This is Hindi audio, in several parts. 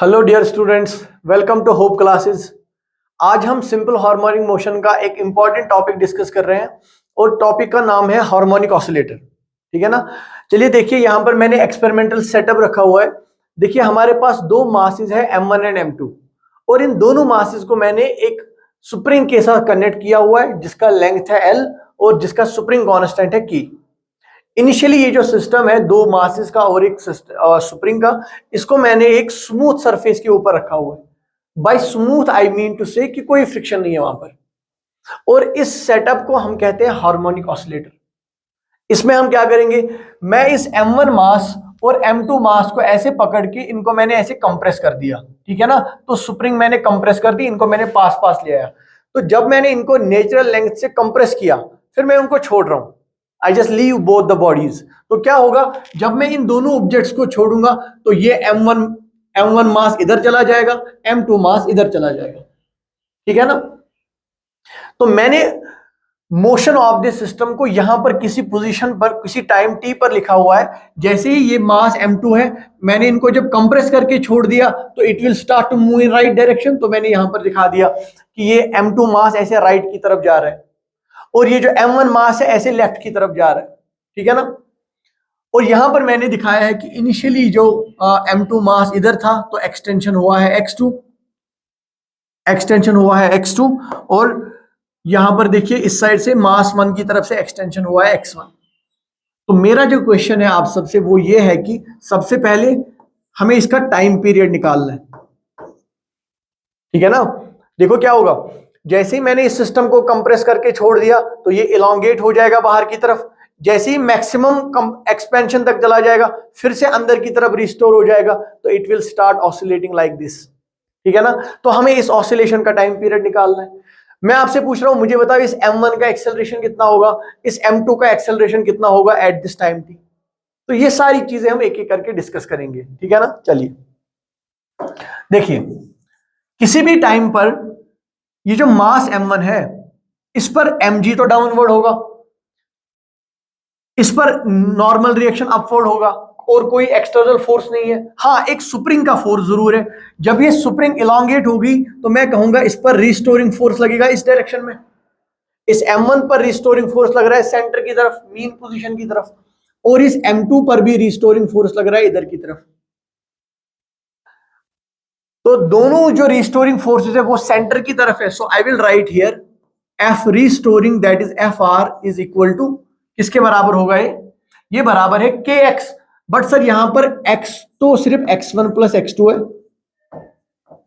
Hello dear students, welcome to hope classes. आज हम सिंपल हार्मोनिक मोशन का एक इंपॉर्टेंट टॉपिक डिस्कस कर रहे हैं और टॉपिक का नाम है हार्मोनिक ऑसिलेटर। ठीक है ना। चलिए देखिए, यहाँ पर मैंने एक्सपेरिमेंटल सेटअप रखा हुआ है। देखिए हमारे पास दो मासेस है M1 एंड M2 और इन दोनों मासेस को मैंने एक स्प्रिंग के साथ कनेक्ट किया हुआ है जिसका लेंथ है L और जिसका स्प्रिंग कांस्टेंट है K। इनिशियली ये जो सिस्टम है दो मासेस का और एक स्प्रिंग का, इसको मैंने एक स्मूथ सरफेस के ऊपर रखा हुआ है। By smooth I mean to say कि कोई फ्रिक्शन नहीं है वहां पर। और इस सेटअप को हम कहते हैं हार्मोनिक ऑसिलेटर। इसमें हम क्या करेंगे, मैं इस M1 मास और M2 मास को ऐसे पकड़ के इनको मैंने ऐसे कंप्रेस कर दिया। ठीक है ना। तो स्प्रिंग मैंने कंप्रेस कर दी, इनको मैंने पास पास ले आया। तो जब मैंने इनको नेचुरल लेंथ से कंप्रेस किया, फिर मैं उनको छोड़ रहा हूं। I just leave both the bodies. तो क्या होगा, जब मैं इन दोनों ऑब्जेक्ट्स को छोड़ूंगा तो ये M1 मास इधर चला जाएगा, M2 मास इधर चला जाएगा। ठीक है ना। तो मैंने मोशन ऑफ दिस सिस्टम को यहां पर किसी पोजीशन पर किसी टाइम t पर लिखा हुआ है। जैसे ही ये मास M2 है, मैंने इनको जब कंप्रेस करके छोड़ दिया तो it will start to move in right direction. तो मैंने यहां पर दिखा दिया कि ये M2 मास ऐसे राइट की तरफ जा रहा है और ये जो M1 मास है ऐसे लेफ्ट की तरफ जा रहा है। ठीक है ना। और यहां पर मैंने दिखाया है कि इनिशियली जो M2 मास इधर था तो एक्सटेंशन हुआ है X2, एक्सटेंशन हुआ है X2। और यहां पर देखिए इस साइड से मास 1 की तरफ से एक्सटेंशन हुआ है X1। तो मेरा जो क्वेश्चन है आप सबसे वो ये है कि सबसे पहले हमें इसका टाइम पीरियड निकालना है। ठीक है ना। देखो क्या होगा, जैसे ही मैंने इस सिस्टम को कंप्रेस करके छोड़ दिया तो ये इलोंगेट हो जाएगा बाहर की तरफ। जैसे ही मैक्सिमम एक्सपेंशन तक चला जाएगा फिर से अंदर की तरफ रिस्टोर हो जाएगा, तो it will start oscillating like this. ठीक है ना। तो हमें इस ऑसिलेशन का टाइम पीरियड निकालना है। मैं आपसे पूछ रहा हूं, मुझे बताओ इस M1 का एक्सेलरेशन कितना होगा, इस M2 का एक्सेलरेशन कितना होगा एट दिस टाइम t। तो ये सारी चीजें हम एक एक करके डिस्कस करेंगे। ठीक है ना। चलिए देखिए, किसी भी टाइम पर ये जो मास M1 है इस पर mg तो डाउनवर्ड होगा, इस पर नॉर्मल रिएक्शन अपवर्ड होगा और कोई एक्सटर्नल फोर्स नहीं है। हाँ, एक स्प्रिंग का फोर्स जरूर है। जब ये स्प्रिंग इलोंगेट होगी तो मैं कहूंगा इस पर रिस्टोरिंग फोर्स लगेगा इस डायरेक्शन में। इस M1 पर रिस्टोरिंग फोर्स लग रहा है सेंटर की तरफ, मीन पोजीशन की तरफ, और इस M2 पर भी रिस्टोरिंग फोर्स लग रहा है इधर की तरफ। तो दोनों जो रिस्टोरिंग फोर्सेस है वो सेंटर की तरफ है। So I will write here F restoring that is FR is equal to किसके बराबर होगा, ये बराबर है KX। बट सर यहां पर X तो सिर्फ X1 प्लस X2 है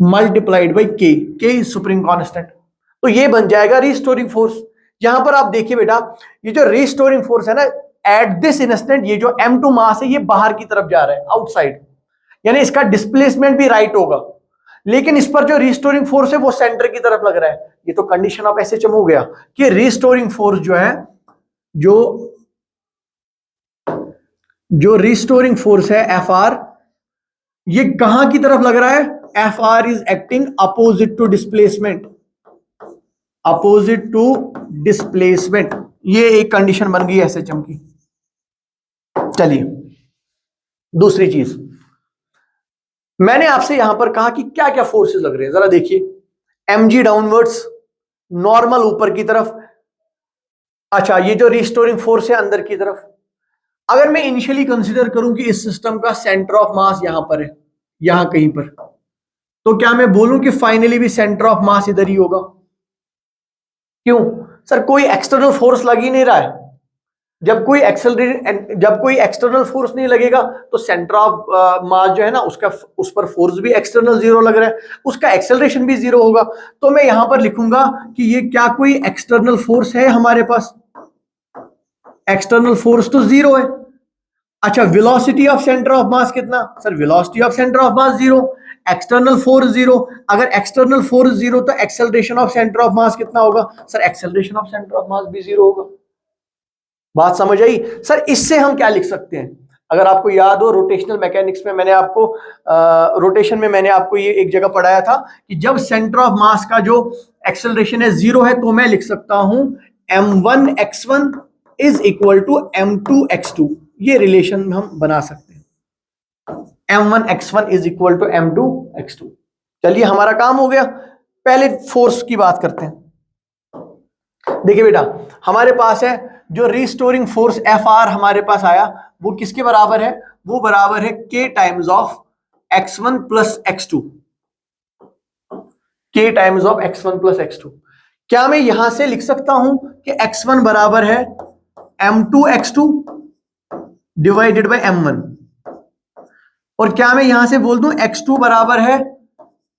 multiplied by K is supreme constant. तो ये बन जाएगा रिस्टोरिंग फोर्स। यहां पर आप देखिए बेटा, ये जो रिस्टोरिंग फोर्स है ना, एट दिस इंस्टेंट ये जो M2 मास है ये बाहर की तरफ जा रहा है, आउटसाइड, यानी इसका डिस्प्लेसमेंट भी राइट होगा। लेकिन इस पर जो रिस्टोरिंग फोर्स है वो सेंटर की तरफ लग रहा है। ये तो कंडीशन ऑफ एसएचएम हो गया कि रिस्टोरिंग फोर्स जो है, जो रिस्टोरिंग फोर्स है FR, ये कहां की तरफ लग रहा है, FR is acting opposite to displacement, opposite to displacement. ये एक कंडीशन बन गई एसएचएम की। चलिए दूसरी चीज, मैंने आपसे यहां पर कहा कि क्या क्या फोर्सेस लग रहे हैं, जरा देखिए। mg डाउनवर्ड्स, नॉर्मल ऊपर की तरफ। अच्छा, ये जो रिस्टोरिंग फोर्स है अंदर की तरफ। अगर मैं इनिशियली कंसीडर करूं कि इस सिस्टम का सेंटर ऑफ मास यहां पर है, यहां कहीं पर, तो क्या मैं बोलूं कि फाइनली भी सेंटर ऑफ मास इधर ही होगा? क्यों सर, कोई एक्सटर्नल फोर्स लग ही नहीं रहा है। जब कोई एक्सटर्नल फोर्स नहीं लगेगा तो सेंटर ऑफ मास जो है ना, उसका उस पर फोर्स भी एक्सटर्नल जीरो लग रहा है, उसका एक्सेलरेशन भी जीरो होगा। तो मैं यहां पर लिखूंगा कि ये क्या कोई एक्सटर्नल फोर्स है हमारे पास? एक्सटर्नल फोर्स तो जीरो है। अच्छा, velocity of centre of mass कितना? Sir velocity of centre of mass zero, external force zero. अगर एक्सटर्नल फोर्स जीरो तो acceleration of centre of mass कितना होगा? Sir acceleration of centre of mass भी जीरो होगा। बात समझ आई? सर इससे हम क्या लिख सकते हैं? अगर आपको याद हो, रोटेशनल मैकेनिक्स में मैंने आपको रोटेशन में मैंने आपको ये एक जगह पढ़ाया था कि जब सेंटर ऑफ मास का जो एक्सेलरेशन है जीरो है तो मैं लिख सकता हूं m1x1 is equal to m2x2। ये रिलेशन हम बना सकते हैं। m1 x1 is equal to m2 x2। चलिए हमारा काम हो गया। पहले फोर्स की बात करते हैं। देखिए बेटा, हमारे पास है जो रिस्टोरिंग फोर्स Fr हमारे पास आया, वो किसके बराबर है? वो बराबर है k times of x1 plus x2। k times of x1 plus x2। क्या मैं यहां से लिख सकता हूं कि x1 बराबर है m2 x2 divided by m1, और क्या मैं यहां से बोल दूं x2 बराबर है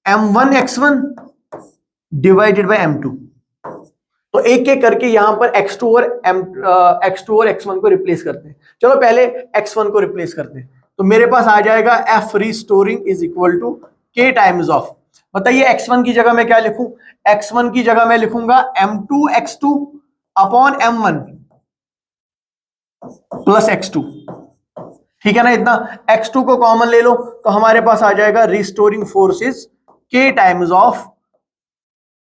m1 x1 divided by m2? तो एक एक करके यहां पर x2 और x2 और x1 को रिप्लेस करते हैं। चलो पहले x1 को रिप्लेस करते हैं। तो मेरे पास आ जाएगा F restoring is equal to k times of, बताइए x1 की जगह मैं क्या लिखूं? x1 की जगह मैं लिखूंगा m2 x2 upon m1 plus x2। ठीक है ना? इतना x2 को कॉमन ले लो तो हमारे पास आ जाएगा restoring forces k times of,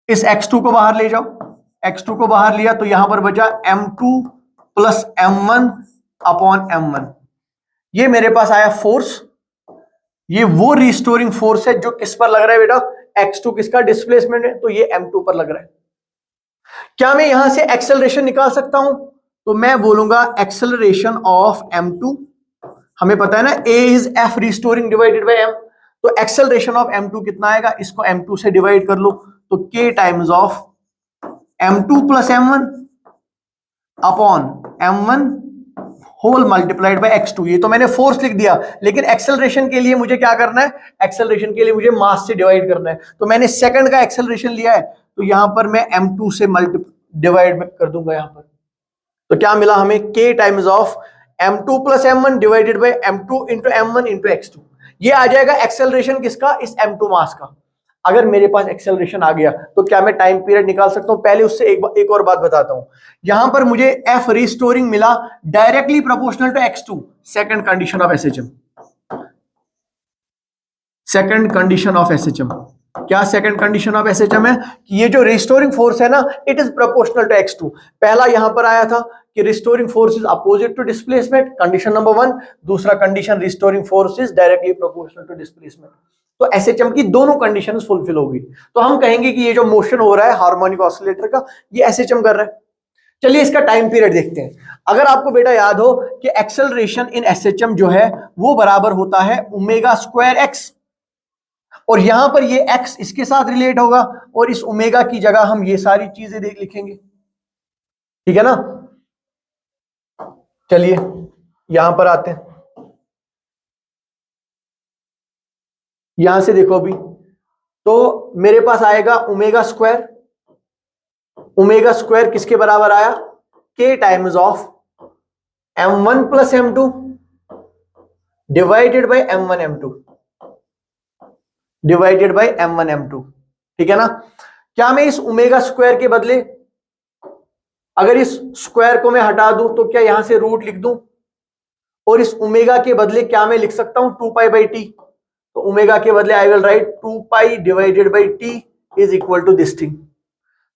इस x2 को बाहर ले जाओ, x2 को बाहर लिया तो यहां पर बचा m2 plus m1 upon m1। ये मेरे पास आया फोर्स। ये वो रिस्टोरिंग फोर्स है जो किस पर लग रहा है बेटा? x2 किसका डिस्प्लेसमेंट है, तो ये m2 पर लग रहा है। क्या मैं यहां से एक्सेलरेशन निकाल सकता हूं? तो मैं बोलूंगा एक्सेलरेशन ऑफ m2, हमें पता है ना a is f restoring divided by m, तो एक्सेलरेशन ऑफ m2 कितना आएगा? इसको m2 से डिवाइड कर लो तो k times of m2 plus m1 upon m1 whole multiplied by x2। ये तो मैंने फोर्स लिख दिया, लेकिन एक्सेलरेशन के लिए मुझे क्या करना है? एक्सेलरेशन के लिए मुझे मास से डिवाइड करना है। तो मैंने सेकंड का एक्सेलरेशन लिया है, तो यहां पर मैं m2 से डिवाइड कर दूंगा यहां पर। तो क्या मिला हमें? k times of m2 plus m1 divided by m2 into m1 into x2। ये आ जाएगा एक्सेलरेशन किसका? इस m2 मास का। अगर मेरे पास एक्सेलरेशन आ गया तो क्या मैं टाइम पीरियड निकाल सकता हूं? पहले उससे एक और बात बताता हूं। यहां पर मुझे F रिस्टोरिंग मिला directly proportional to x2, second condition of SHM. Second condition of SHM क्या? सेकंड कंडीशन ऑफ एसएचएम है कि ये जो रिस्टोरिंग फोर्स है ना, it is proportional to x2। पहला यहां पर आया था कि restoring force is opposite to displacement, condition number 1। दूसरा condition, restoring force is directly proportional to displacement. तो एसएचएम की दोनों कंडीशंस फुलफिल होगी, तो हम कहेंगे कि ये जो मोशन हो रहा है हार्मोनिक ऑसिलेटर का, ये एसएचएम कर रहा है। चलिए इसका टाइम पीरियड देखते हैं। अगर आपको बेटा याद हो कि एक्सेलरेशन इन एसएचएम जो है वो बराबर होता है ओमेगा स्क्वायर एक्स, और यहां पर ये x इसके साथ रिलेट होगा, और इस ओमेगा की जगह हम ये सारी चीजें लिखेंगे। ठीक है ना? चलिए यहां पर आते हैं। यहां से देखो अभी, तो मेरे पास आएगा ओमेगा स्क्वायर। ओमेगा स्क्वायर किसके बराबर आया? k times of m1 plus m2 divided by m1 m2 divided by m1 m2। ठीक है ना? क्या मैं इस ओमेगा स्क्वायर के बदले, अगर इस स्क्वायर को मैं हटा दूं तो क्या यहां से रूट लिख दूं, और इस ओमेगा के बदले क्या मैं लिख सकता हूं? 2 पाई बाई टी। तो ओमेगा के बदले I will write 2 pi divided by T is equal to this thing.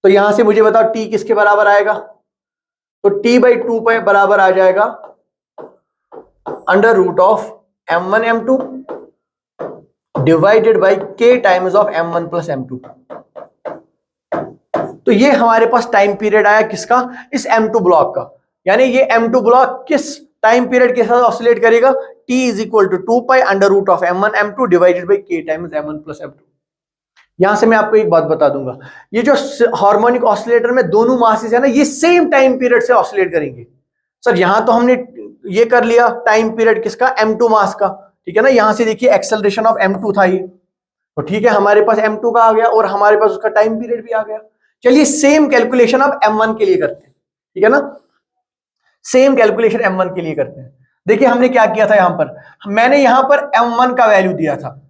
तो यहां से मुझे बताओ टी किसके बराबर आएगा? तो टी बाई 2 पाई बराबर आ जाएगा under root of m1 m2 divided by k times of m1 plus m2। तो ये हमारे पास टाइम पीरियड आया किसका? इस m2 ब्लॉक का। यानी ये m2 ब्लॉक किस टाइम पीरियड के साथ ऑसिलेट करेगा? t is equal to 2 pi under root of m1 m2 divided by k times m1 plus m2। यहां से मैं आपको एक बात बता दूंगा, ये जो हार्मोनिक ऑसिलेटर में दोनों मासेस है ना, ये सेम टाइम पीरियड से ऑसिलेट करेंगे। सर यहां तो हमने ये कर लिया टाइम पीरियड किसका? m2 मास का। ठीक है ना? यहां से देखिए एक्सेलरेशन ऑफ m2 था ये, तो ठीक है हमारे पास m2 का आ गया और हमारे पास उसका टाइम पीरियड भी आ गया। चलिए सेम कैलकुलेशन अब m1 के लिए करते हैं। ठीक है ना? सेम कैलकुलेशन m1 के लिए करते हैं। देखिए हमने क्या किया था, यहां पर मैंने यहां पर m1 का वैल्यू दिया था,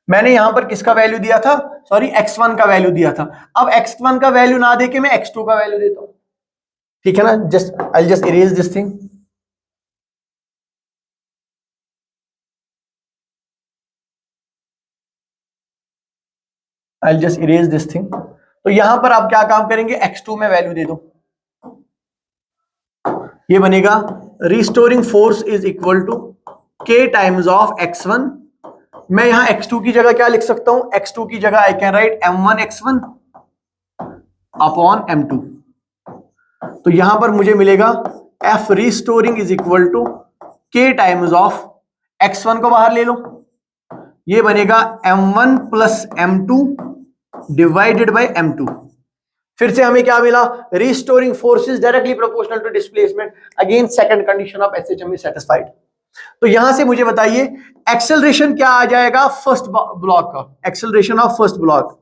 मैंने यहां पर किसका वैल्यू दिया था? सॉरी x1 का वैल्यू दिया था। अब x1 का वैल्यू ना देके मैं x2 का वैल्यू देता हूं। ठीक है ना? I will just erase this thing. I will just erase this thing. तो यहां पर आप क्या काम करेंगे? x2 में वैल्यू दे दो। ये बनेगा restoring force is equal to k times of x1। मैं यहां x2 की जगह क्या लिख सकता हूं, x2 की जगह I can write m1 x1 upon m2। तो यहां पर मुझे मिलेगा f restoring is equal to k times of x1 को बाहर ले लो, ये बनेगा m1 plus m2 divided by m2। फिर से हमें क्या मिला, restoring force is directly proportional to displacement, again second condition of SHM is satisfied. तो यहां से मुझे बताइए एक्सेलरेशन क्या आ जाएगा फर्स्ट ब्लॉक का, एक्सेलरेशन ऑफ फर्स्ट ब्लॉक,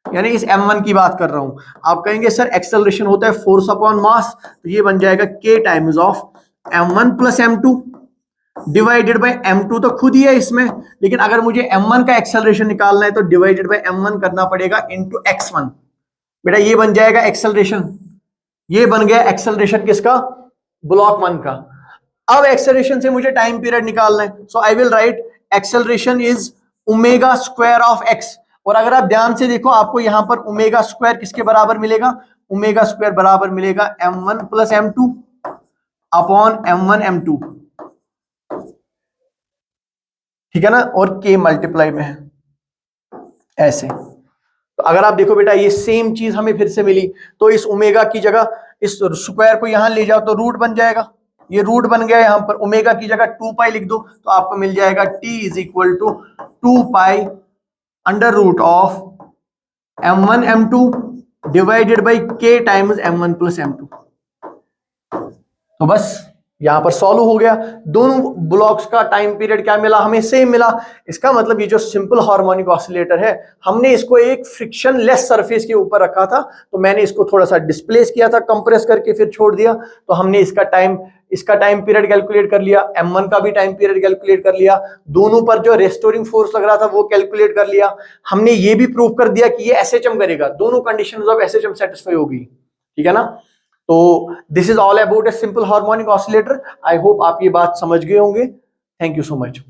यानी इस m1 की बात कर रहा हूं। आप कहेंगे सर एक्सेलरेशन होता है फोर्स अपॉन मास, तो ये बन जाएगा k times of m1 plus m2 divided by m2, तो खुद ही है इसमें, लेकिन अगर मुझे m1 का एक्सेलरेशन निकालना है तो डिवाइडेड बाय m1 करना पड़ेगा इनटू x1। बेटा ये बन जाएगा एक्सेलरेशन, ये बन गया एक्सेलरेशन किसका, ब्लॉक 1 का। अब एक्सेलरेशन से मुझे टाइम पीरियड निकालना है, so I will write acceleration is omega square of x. और अगर आप ध्यान से देखो आपको यहां पर ओमेगा स्क्वायर किसके बराबर मिलेगा, ओमेगा स्क्वायर बराबर मिलेगा m1 plus m2 upon m1 m2, ठीक है ना, और k मल्टीप्लाई में है ऐसे। तो अगर आप देखो बेटा ये सेम चीज हमें फिर से मिली, तो इस ओमेगा की जगह इस स्क्वायर को यहां ले जाओ तो रूट बन जाएगा, ये रूट बन गया, यहां पर ओमेगा की जगह 2 पाई लिख दो तो आपको मिल जाएगा t is equal to 2 pi under root of m1 m2 divided by k times m1 plus m2। तो बस यहां पर सॉल्व हो गया, दोनों ब्लॉक्स का टाइम पीरियड क्या मिला, हमें सेम मिला। इसका मतलब ये जो सिंपल हार्मोनिक ऑसिलेटर है, हमने इसको एक फ्रिक्शन लेस सरफेस के ऊपर रखा था, तो मैंने इसको थोड़ा सा डिस्प्लेस किया था कंप्रेस करके, फिर छोड़ दिया, तो हमने इसका टाइम पीरियड कैलकुलेट कर लिया, m1 का भी टाइम पीरियड कैलकुलेट कर लिया, दोनों पर जो रेस्टोरिंग फोर्स लग रहा था वो कैलकुलेट कर लिया। हमने ये भी प्रूव कर दिया कि ये एसएचएम करेगा, दोनों कंडीशंस ऑफ एसएचएम सेटिस्फाई होगी, ठीक है ना। तो this is all about a simple harmonic oscillator. I hope आप ये बात समझ गए होंगे। Thank you so much.